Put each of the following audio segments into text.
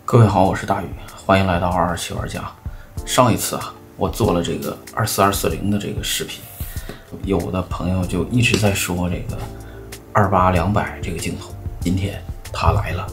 各位好，我是大宇，欢迎来到227玩家。上一次我做了这个24240的这个视频，有的朋友就一直在说这个28-200这个镜头，今天它来了。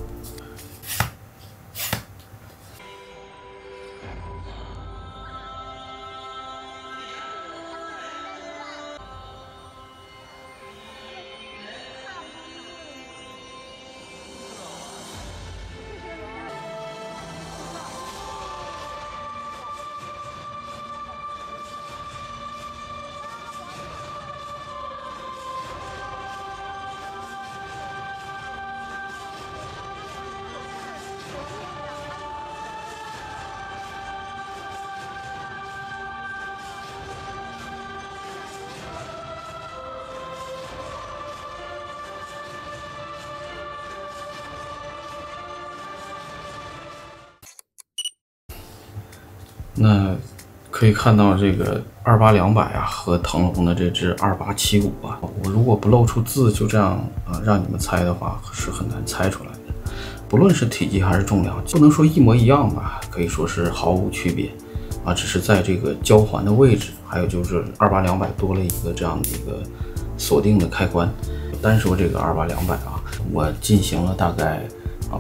那可以看到这个28-200和腾龙的这只2875我如果不露出字就这样让你们猜的话，是很难猜出来的。不论是体积还是重量，不能说一模一样吧，可以说是毫无区别只是在这个交环的位置，还有就是28-200多了一个这样的一个锁定的开关。单说这个28-200我进行了大概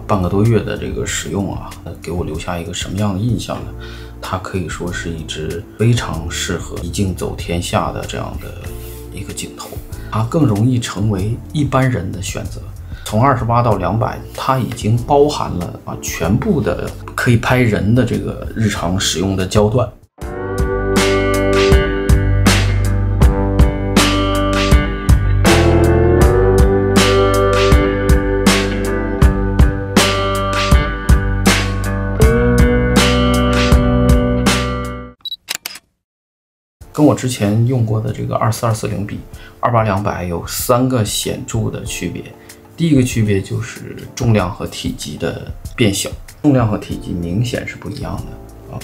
半个多月的这个使用给我留下一个什么样的印象呢？它可以说是一支非常适合一镜走天下的这样的一个镜头，它更容易成为一般人的选择。从28到200，它已经包含了全部的可以拍人的这个日常使用的焦段。跟我之前用过的这个24240比，28-200有3个显著的区别。第一个区别就是重量和体积的变小，重量和体积明显是不一样的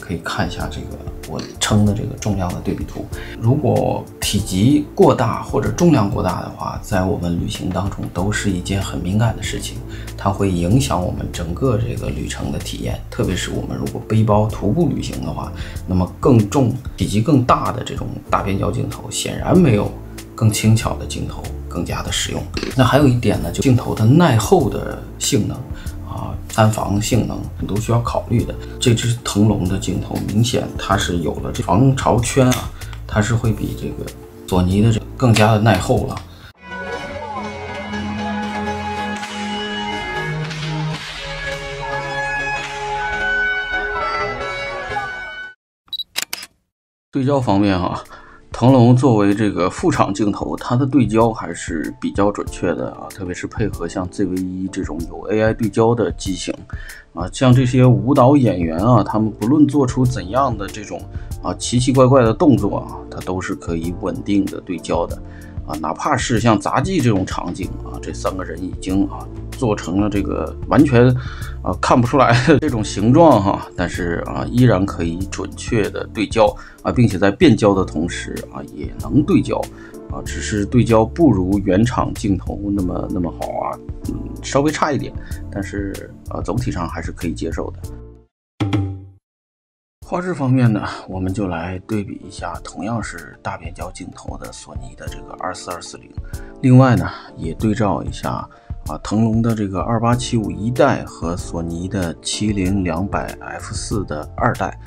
可以看一下这个我称的这个重量的对比图。如果体积过大或者重量过大的话，在我们旅行当中都是一件很敏感的事情，它会影响我们整个这个旅程的体验。特别是我们如果背包徒步旅行的话，那么更重、体积更大的这种大变焦镜头显然没有更轻巧的镜头更加的实用。那还有一点呢，就镜头的耐候的性能安防性能都需要考虑的。这支腾龙的镜头明显它是有了这防潮圈它是会比这个索尼的更加的耐候了。对焦方面腾龙作为这个副厂镜头，它的对焦还是比较准确的特别是配合像 ZV-1这种有 AI 对焦的机型像这些舞蹈演员他们不论做出怎样的这种奇奇怪怪的动作它都是可以稳定的对焦的哪怕是像杂技这种场景这3个人已经做成了这个完全看不出来的这种形状但是依然可以准确的对焦并且在变焦的同时也能对焦只是对焦不如原厂镜头那么好稍微差一点，但是总体上还是可以接受的。画质方面呢，我们就来对比一下同样是大变焦镜头的索尼的这个24240，另外呢也对照一下腾龙的这个2875一代和索尼的70-200F4 的2代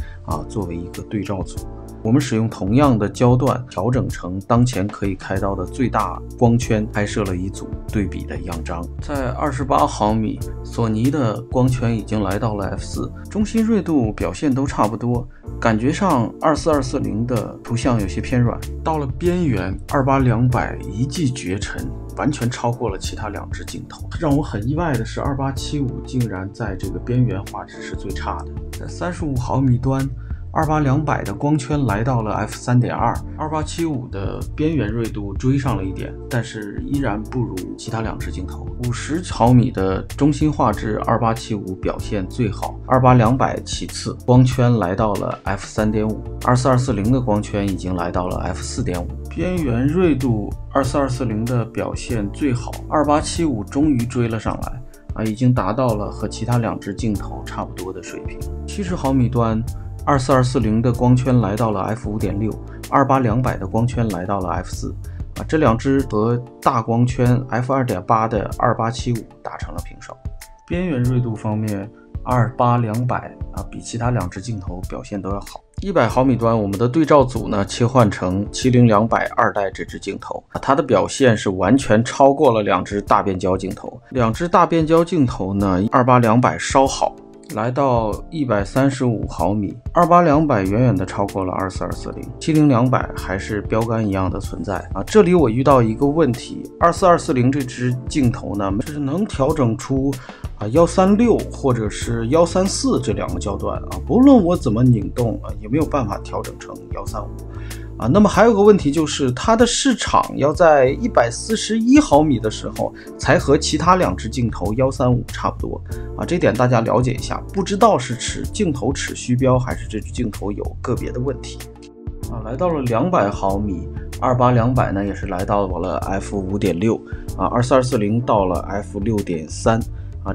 作为一个对照组。我们使用同样的焦段调整成当前可以开到的最大光圈，拍摄了一组对比的样张。在28毫米，索尼的光圈已经来到了 F4， 中心锐度表现都差不多，感觉上24240的图像有些偏软。到了边缘，28-200一骑绝尘，完全超过了其他2支镜头。让我很意外的是2875竟然在这个边缘画质是最差的。在35毫米端，28-200的光圈来到了 F3.2，2875的边缘锐度追上了一点，但是依然不如其他2支镜头。50毫米的中心画质，2875表现最好，28-200其次，光圈来到了 F3.5，2440的光圈已经来到了 F4.5。边缘锐度，2440的表现最好，2875终于追了上来。已经达到了和其他2支镜头差不多的水平。70毫米端24-240的光圈来到了 f5.6，28-200的光圈来到了 f4，这2支和大光圈 f2.8的2875达成了平手。边缘锐度方面，28-200比其他2支镜头表现都要好。100毫米端，我们的对照组呢切换成70-200二代这支镜头，它的表现是完全超过了2支大变焦镜头。2支大变焦镜头呢，28-200稍好，来到135毫米，28-200远远的超过了24-240，70-200还是标杆一样的存在这里我遇到一个问题，24-240这支镜头呢，只能调整出136或者是134这2个焦段不论我怎么拧动也没有办法调整成135那么还有个问题就是它的市场要在141毫米的时候才和其他2支镜头135差不多这点大家了解一下，不知道是镜头尺虚标还是这支镜头有个别的问题来到了200毫米，28-200呢也是来到了 f5.6，24-240到了 f6.3。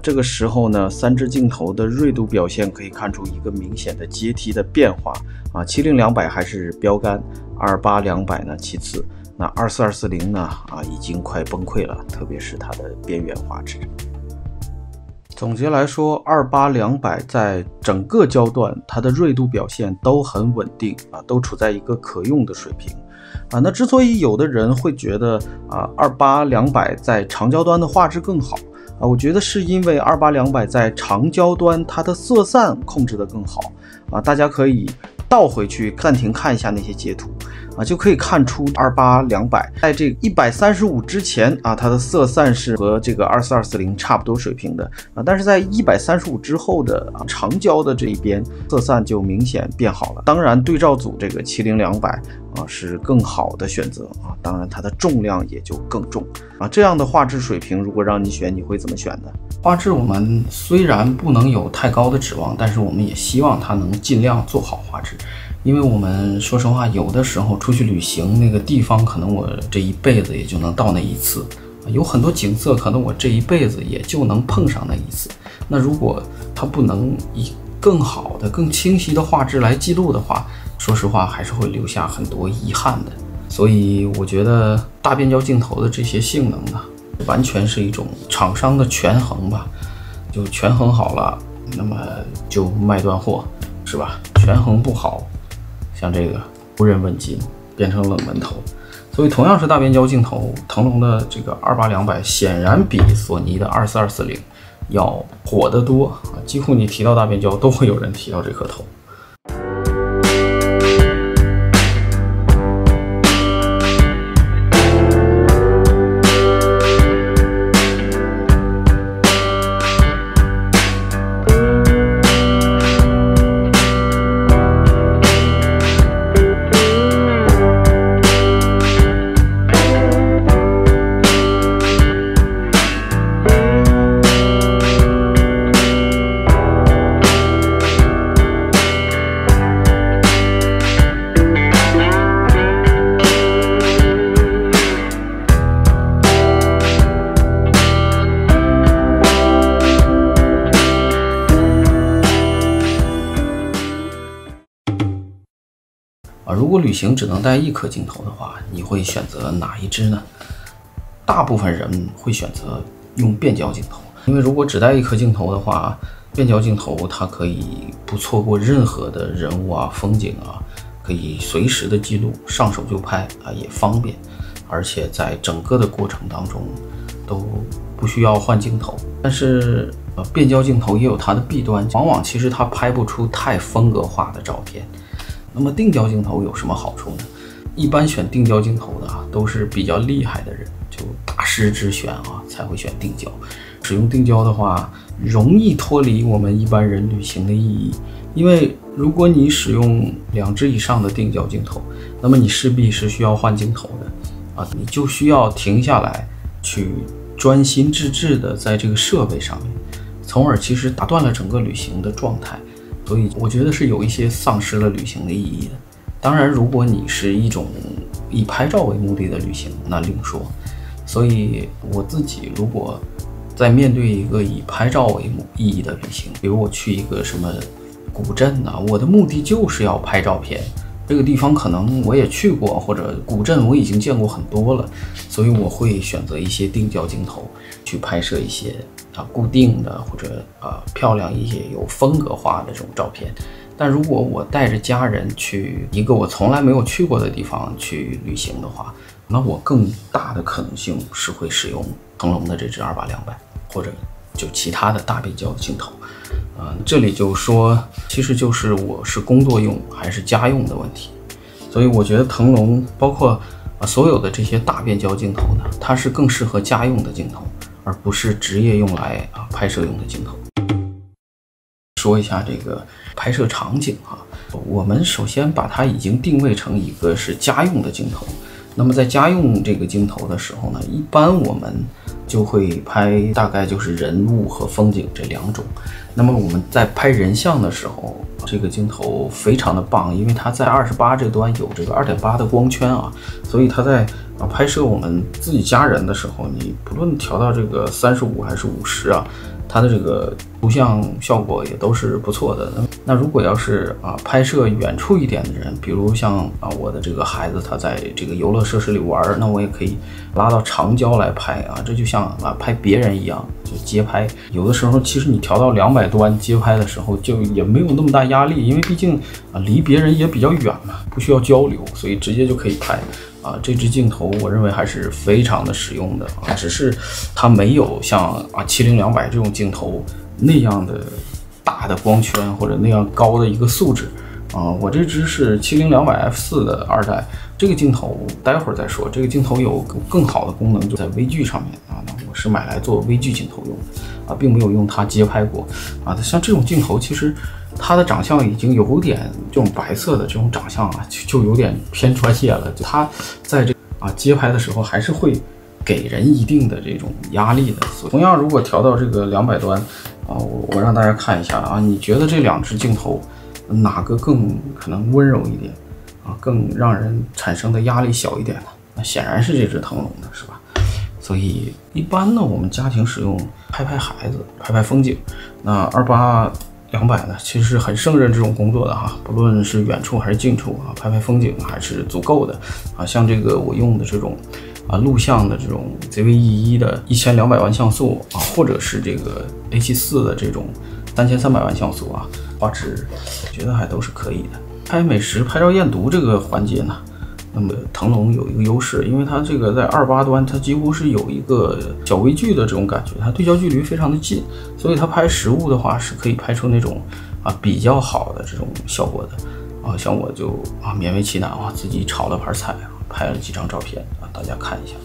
这个时候呢，3支镜头的锐度表现可以看出一个明显的阶梯的变化70-200还是标杆，28-200呢其次，那24-240呢已经快崩溃了，特别是它的边缘画质。总结来说，28-200在整个焦段它的锐度表现都很稳定都处在一个可用的水平那之所以有的人会觉得28-200在长焦端的画质更好我觉得是因为28-200在长焦端它的色散控制得更好大家可以倒回去暂停看一下那些截图就可以看出28-200在这135之前它的色散是和这个24-240差不多水平的但是在135之后的长焦的这一边色散就明显变好了。当然对照组这个70-200是更好的选择当然它的重量也就更重这样的画质水平如果让你选，你会怎么选呢？画质我们虽然不能有太高的指望，但是我们也希望它能尽量做好画质，因为我们说实话有的时候出去旅行那个地方可能我这一辈子也就能到那一次，有很多景色可能我这一辈子也就能碰上那一次，那如果它不能以更好的更清晰的画质来记录的话，说实话还是会留下很多遗憾的。所以我觉得大变焦镜头的这些性能完全是一种厂商的权衡吧，就权衡好了那么就卖断货是吧，权衡不好像这个无人问津，变成冷门头。所以同样是大变焦镜头，腾龙的这个28-200显然比索尼的24-240要火得多几乎你提到大变焦都会有人提到这颗头。如果旅行只能带一颗镜头的话，你会选择哪一支呢？大部分人会选择用变焦镜头，因为如果只带一颗镜头的话，变焦镜头它可以不错过任何的人物风景可以随时的记录，上手就拍也方便，而且在整个的过程当中都不需要换镜头。但是变焦镜头也有它的弊端，往往其实它拍不出太风格化的照片。那么定焦镜头有什么好处呢？一般选定焦镜头的都是比较厉害的人，就大师之选才会选定焦。使用定焦的话，容易脱离我们一般人旅行的意义，因为如果你使用2支以上的定焦镜头，那么你势必是需要换镜头的你就需要停下来去专心致志的在这个设备上面，从而其实打断了整个旅行的状态。所以我觉得是有一些丧失了旅行的意义的。当然如果你是一种以拍照为目的的旅行那另说。所以我自己如果在面对一个以拍照为意义的旅行，比如我去一个什么古镇啊，我的目的就是要拍照片。这个地方可能我也去过，或者古镇我已经见过很多了，所以我会选择一些定焦镜头去拍摄一些固定的或者漂亮一些有风格化的这种照片。但如果我带着家人去一个我从来没有去过的地方去旅行的话，那我更大的可能性是会使用腾龙的这支28-200，或者就其他的大变焦镜头。这里就说，其实就是我是工作用还是家用的问题。所以我觉得腾龙包括所有的这些大变焦镜头呢，它是更适合家用的镜头，而不是职业用来拍摄用的镜头。说一下这个拍摄场景我们首先把它已经定位成一个是家用的镜头。那么在家用这个镜头的时候呢，一般我们就会拍大概就是人物和风景这2种。那么我们在拍人像的时候，这个镜头非常的棒，因为它在28这端有这个2.8的光圈所以它在拍摄我们自己家人的时候，你不论调到这个35还是50它的这个图像效果也都是不错的。那如果要是拍摄远处一点的人，比如像我的这个孩子他在这个游乐设施里玩，那我也可以拉到长焦来拍这就像拍别人一样，就街拍。有的时候其实你调到200端街拍的时候，就也没有那么大压力，因为毕竟离别人也比较远嘛，不需要交流，所以直接就可以拍。这支镜头我认为还是非常的实用的只是它没有像70-200这种镜头那样的大的光圈或者那样高的一个素质我这支是70-200 f4 的2代，这个镜头待会儿再说。这个镜头有更好的功能，就在微距上面那我是买来做微距镜头用的并没有用它街拍过像这种镜头其实它的长相已经有点这种白色的这种长相就有点偏专业了。就它在这街拍的时候还是会给人一定的这种压力的。同样，如果调到这个200端我让大家看一下你觉得这2支镜头哪个更可能温柔一点更让人产生的压力小一点呢？那显然是这支腾龙的，是吧？所以一般呢，我们家庭使用拍孩子、拍风景，那28-200呢，其实是很胜任这种工作的不论是远处还是近处拍风景还是足够的像这个我用的这种录像的这种 ZV-E1 的1200万像素或者是这个 A7-4 的这种3300万像素画质觉得还都是可以的。拍美食、拍照验读这个环节呢，那么腾龙有一个优势，因为它这个在28端它几乎是有一个小微距的这种感觉，它对焦距离非常的近，所以它拍实物的话是可以拍出那种比较好的这种效果的像我就勉为其难自己炒了盘菜拍了几张照片大家看一下。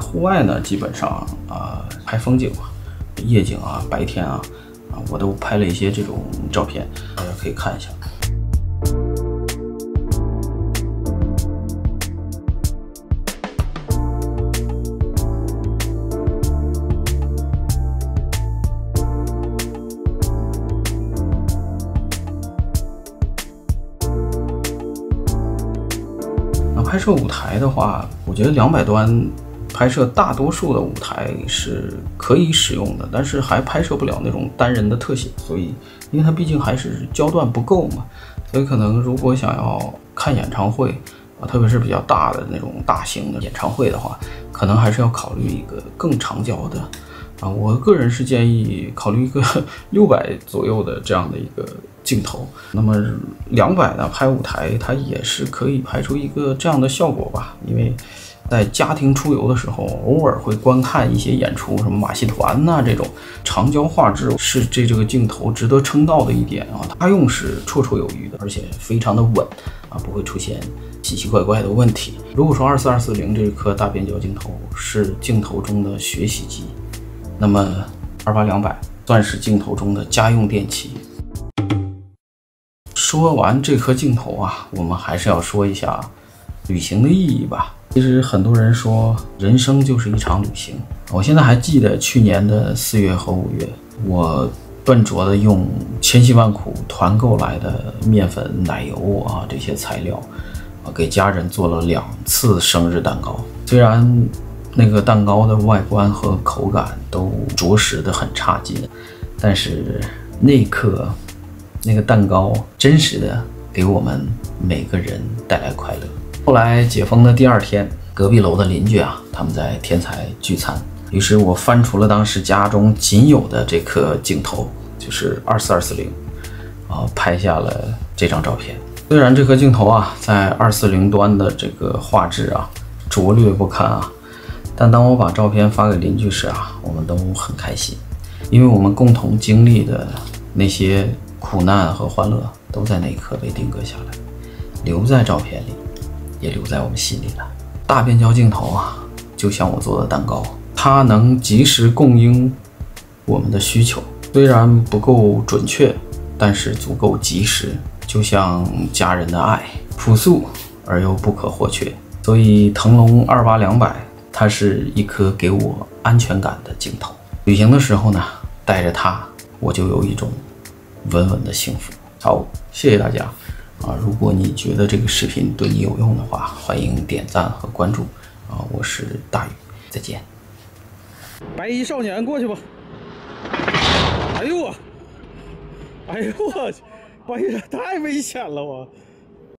户外呢基本上拍风景夜景白天我都拍了一些这种照片，大家可以看一下。拍摄舞台的话，我觉得200端拍摄大多数的舞台是可以使用的，但是还拍摄不了那种单人的特写，所以因为它毕竟还是焦段不够嘛，所以可能如果想要看演唱会特别是比较大的那种大型的演唱会的话，可能还是要考虑一个更长焦的我个人是建议考虑一个600左右的这样的一个镜头。那么200呢拍舞台它也是可以拍出一个这样的效果吧，因为在家庭出游的时候偶尔会观看一些演出，什么马戏团这种长焦画质是这个镜头值得称道的一点它用是绰绰有余的，而且非常的稳不会出现奇奇怪怪的问题。如果说24-240这颗大变焦镜头是镜头中的学习机，那么28-200算是镜头中的家用电器。说完这颗镜头我们还是要说一下旅行的意义吧。其实很多人说人生就是一场旅行，我现在还记得去年的4月和5月，我笨拙的用千辛万苦团购来的面粉、奶油这些材料给家人做了2次生日蛋糕。虽然那个蛋糕的外观和口感都着实的很差劲，但是那一刻，那个蛋糕真实的给我们每个人带来快乐。后来解封的第2天，隔壁楼的邻居啊，他们在天才聚餐，于是我翻出了当时家中仅有的这颗镜头，就是24-240，拍下了这张照片。虽然这颗镜头啊，在240端的这个画质啊，拙劣不堪啊，但当我把照片发给邻居时啊，我们都很开心，因为我们共同经历的那些苦难和欢乐，都在那一刻被定格下来，留在照片里，也留在我们心里了。大变焦镜头啊，就像我做的蛋糕，它能及时供应我们的需求，虽然不够准确，但是足够及时，就像家人的爱，朴素而又不可或缺。所以腾龙28-200，它是一颗给我安全感的镜头。旅行的时候呢，带着它，我就有一种稳稳的幸福。好，谢谢大家如果你觉得这个视频对你有用的话，欢迎点赞和关注我是大宇，再见。白衣少年过去吧。哎呦我，哎呦我，白衣太危险了我。